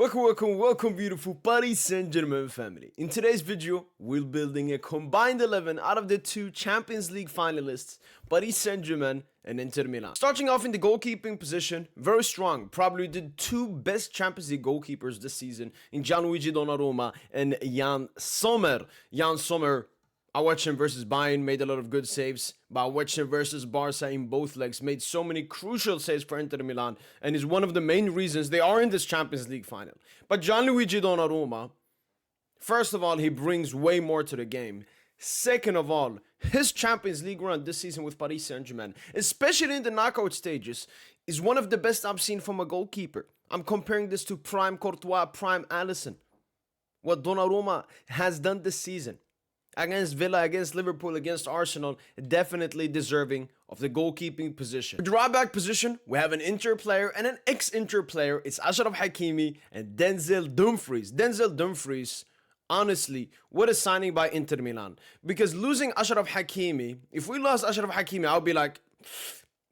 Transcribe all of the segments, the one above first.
Welcome, beautiful Paris Saint-Germain family. In today's video, we're building a combined 11 out of the two Champions League finalists, Paris Saint-Germain and Inter Milan. Starting off in the goalkeeping position, very strong, probably the two best Champions League goalkeepers this season in Gianluigi Donnarumma and Jan Sommer. Jan Sommer, I watched him versus Bayern, made a lot of good saves, but I watched him versus Barca in both legs, made so many crucial saves for Inter Milan, and is one of the main reasons they are in this Champions League final. But Gianluigi Donnarumma, first of all, he brings way more to the game. Second of all, his Champions League run this season with Paris Saint-Germain, especially in the knockout stages, is one of the best I've seen from a goalkeeper. I'm comparing this to prime Courtois, prime Alisson. What Donnarumma has done this season against Villa, against Liverpool, against Arsenal, definitely deserving of the goalkeeping position. For the right back position, we have an Inter player and an ex-Inter player. It's Achraf Hakimi and Denzel Dumfries. Denzel Dumfries, honestly, what a signing by Inter Milan. Because losing Achraf Hakimi, if we lost Achraf Hakimi, I'll be like,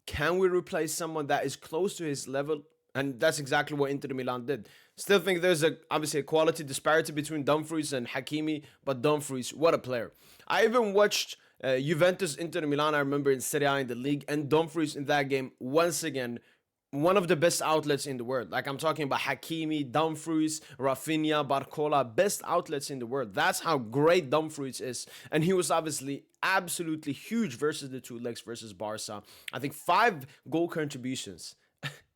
can we replace someone that is close to his level? And that's exactly what Inter Milan did. Still think there's obviously a quality disparity between Dumfries and Hakimi, but Dumfries, what a player. I even watched Juventus Inter Milan, I remember, in Serie A in the league, and Dumfries in that game, once again, one of the best outlets in the world. Like, I'm talking about Hakimi, Dumfries, Rafinha, Barcola, best outlets in the world. That's how great Dumfries is. And he was obviously absolutely huge versus the two legs versus Barca. I think 5 goal contributions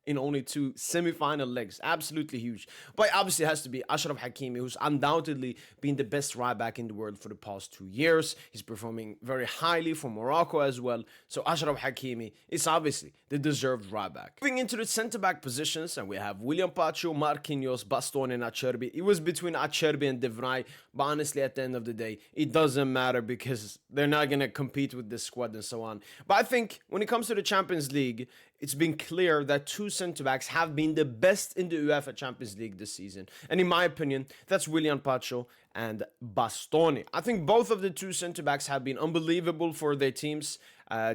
in only 2 semi-final legs. Absolutely huge. But obviously it has to be Achraf Hakimi, who's undoubtedly been the best right back in the world for the past 2 years. He's performing very highly for Morocco as well. So Achraf Hakimi is obviously the deserved right back. Moving into the centre-back positions, and we have William Pacho, Marquinhos, Bastoni, and Acerbi. It was between Acerbi and De Vrij, but honestly, at the end of the day, it doesn't matter because they're not going to compete with this squad and so on. But I think when it comes to the Champions League, it's been clear that 2 centre-backs have been the best in the UEFA Champions League this season. And in my opinion, that's William Pacho and Bastoni. I think both of the 2 centre-backs have been unbelievable for their teams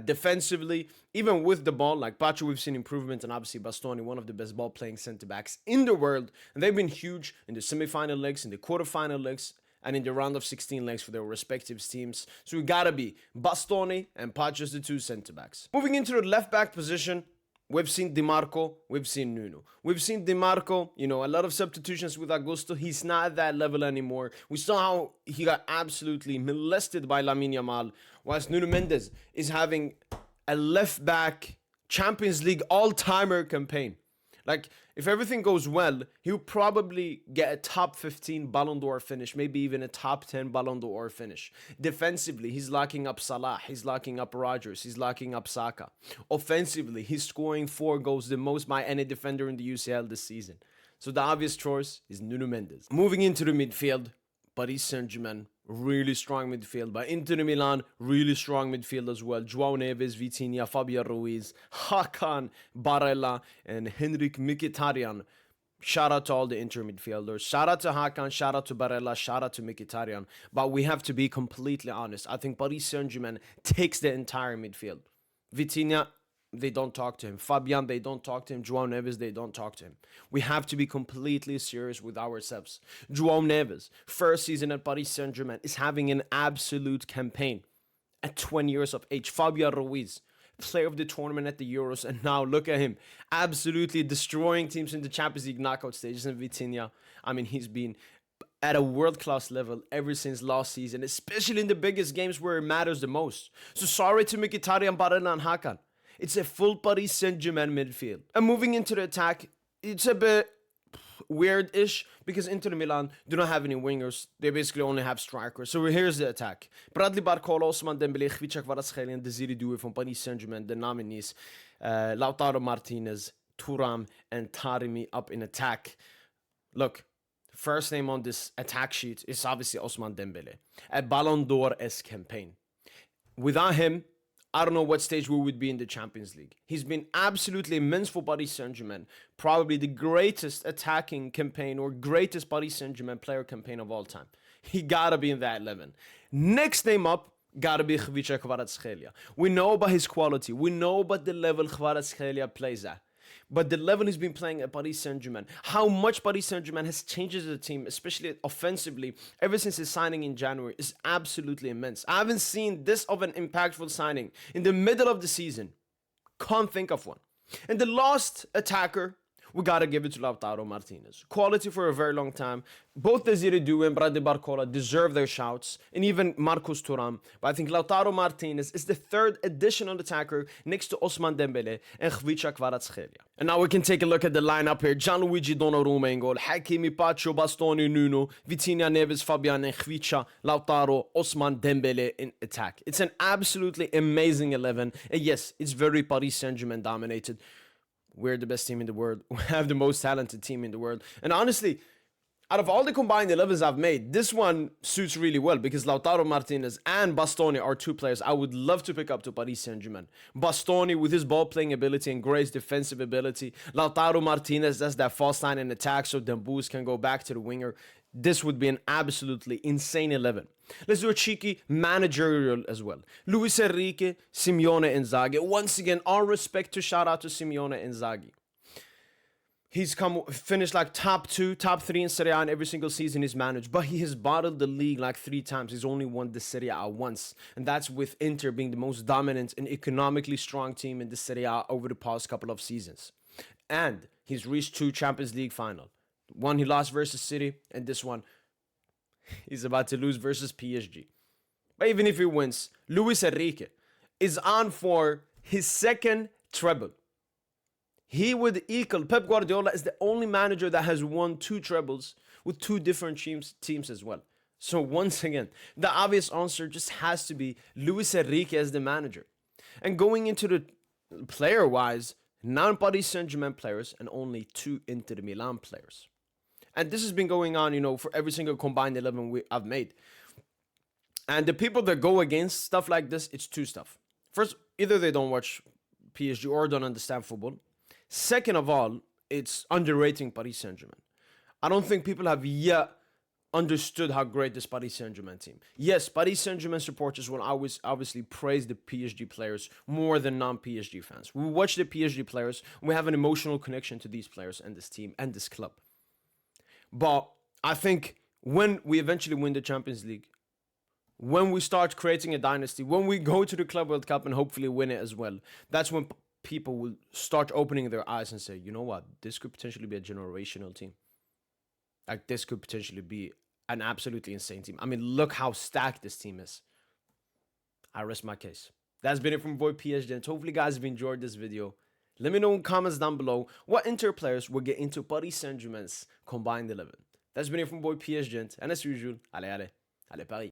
defensively, even with the ball. Like Pacho, we've seen improvement, and obviously Bastoni, one of the best ball-playing centre-backs in the world. And they've been huge in the semi-final legs, in the quarter-final legs, and in the round of 16 legs for their respective teams. So we gotta be Bastoni and Pacho as the 2 centre-backs. Moving into the left-back position, we've seen Di Marco, we've seen Nuno. We've seen Di Marco, a lot of substitutions with Augusto. He's not at that level anymore. We saw how he got absolutely molested by Lamine Yamal, whilst Nuno Mendes is having a left-back Champions League all-timer campaign. Like, if everything goes well, he'll probably get a top 15 Ballon d'Or finish, maybe even a top 10 Ballon d'Or finish. Defensively, he's locking up Salah, he's locking up Rodgers, he's locking up Saka. Offensively, he's scoring 4 goals, the most by any defender in the UCL this season. So the obvious choice is Nuno Mendes. Moving into the midfield, Paris Saint-Germain, really strong midfield. But Inter Milan, really strong midfield as well. João Neves, Vitinha, Fabian Ruiz, Hakan, Barella, and Henrik Mkhitaryan. Shout out to all the Inter midfielders. Shout out to Hakan, shout out to Barella, shout out to Mkhitaryan. But we have to be completely honest. I think Paris Saint-Germain takes the entire midfield. Vitinha, they don't talk to him. Fabian, they don't talk to him. João Neves, they don't talk to him. We have to be completely serious with ourselves. João Neves, first season at Paris Saint-Germain, is having an absolute campaign at 20 years of age. Fabian Ruiz, player of the tournament at the Euros, and now look at him, absolutely destroying teams in the Champions League knockout stages. And Vitinha, he's been at a world-class level ever since last season, especially in the biggest games where it matters the most. So sorry to Mkhitaryan, Barella, and Hakan. It's a full Paris Saint-Germain midfield. And moving into the attack, it's a bit weird-ish because Inter Milan do not have any wingers. They basically only have strikers. So here's the attack. Bradley Barcola, Ousmane Dembélé, Khvicha Kvaratskhelia, and Desiree Doué from Paris Saint-Germain, the nominees. Lautaro Martinez, Thuram, and Taremi up in attack. Look, first name on this attack sheet is obviously Ousmane Dembélé. A Ballon d'Or-esque campaign. Without him, I don't know what stage we would be in the Champions League. He's been absolutely immense for Paris Saint-Germain. Probably the greatest attacking campaign or greatest Paris Saint-Germain player campaign of all time. He gotta be in that 11. Next name up, gotta be Khvicha Kvaratskhelia. We know about his quality. We know about the level Kvaratskhelia plays at. But the level he's been playing at Paris Saint-Germain, how much Paris Saint-Germain has changed the team, especially offensively, ever since his signing in January, is absolutely immense. I haven't seen this of an impactful signing in the middle of the season. Can't think of one. And the last attacker, we gotta give it to Lautaro Martinez. Quality for a very long time. Both Desiree Doué and Brady Barcola deserve their shouts, and even Marcus Thuram. But I think Lautaro Martinez is the third additional attacker next to Ousmane Dembele and Khvicha Kvaratskhelia. And now we can take a look at the lineup here. Gianluigi Donnarumma in goal, Hakimi, Pacho, Bastoni, Nuno, Vitinha, Neves, Fabian, and Khvicha, Lautaro, Ousmane Dembele in attack. It's an absolutely amazing 11. And yes, it's very Paris Saint-Germain dominated. We're the best team in the world. We have the most talented team in the world. And honestly, out of all the combined 11s I've made, this one suits really well because Lautaro Martinez and Bastoni are two players I would love to pick up to Paris Saint-Germain. Bastoni with his ball-playing ability and great defensive ability. Lautaro Martinez, that's that false line in attack so Dembouz can go back to the winger. This would be an absolutely insane 11. Let's do a cheeky managerial as well. Luis Enrique, Simeone Inzaghi. Once again, all respect to shout out to Simeone Inzaghi. He's finished like top 2, top 3 in Serie A in every single season he's managed, but he has bottled the league like 3 times. He's only won the Serie A once, and that's with Inter being the most dominant and economically strong team in the Serie A over the past couple of seasons. And he's reached 2 Champions League finals. One he lost versus City, and this one he's about to lose versus PSG. But even if he wins, Luis Enrique is on for his second treble. He would equal Pep Guardiola is the only manager that has won 2 trebles with 2 different teams as well. So once again, the obvious answer just has to be Luis Enrique as the manager. And going into the player-wise, 9 Paris Saint-Germain players and only 2 Inter Milan players. And this has been going on, for every single combined 11 I've made. And the people that go against stuff like this, it's 2 stuff. First, either they don't watch PSG or don't understand football. Second of all, it's underrating Paris Saint-Germain. I don't think people have yet understood how great this Paris Saint-Germain team. Yes, Paris Saint-Germain supporters will always obviously praise the PSG players more than non-PSG fans. We watch the PSG players, we have an emotional connection to these players and this team and this club. But I think when we eventually win the Champions League, when we start creating a dynasty, when we go to the Club World Cup and hopefully win it as well, that's when people will start opening their eyes and say, you know what, this could potentially be a generational team. Like, this could potentially be an absolutely insane team. I mean, look how stacked this team is. I rest my case. That's been it from boy PSG, and hopefully guys have enjoyed this video. Let me know in comments down below what Inter players will get into Paris Saint-Germain's combined 11. That's been it from boy PSG, and as usual, allez, allez, allez Paris.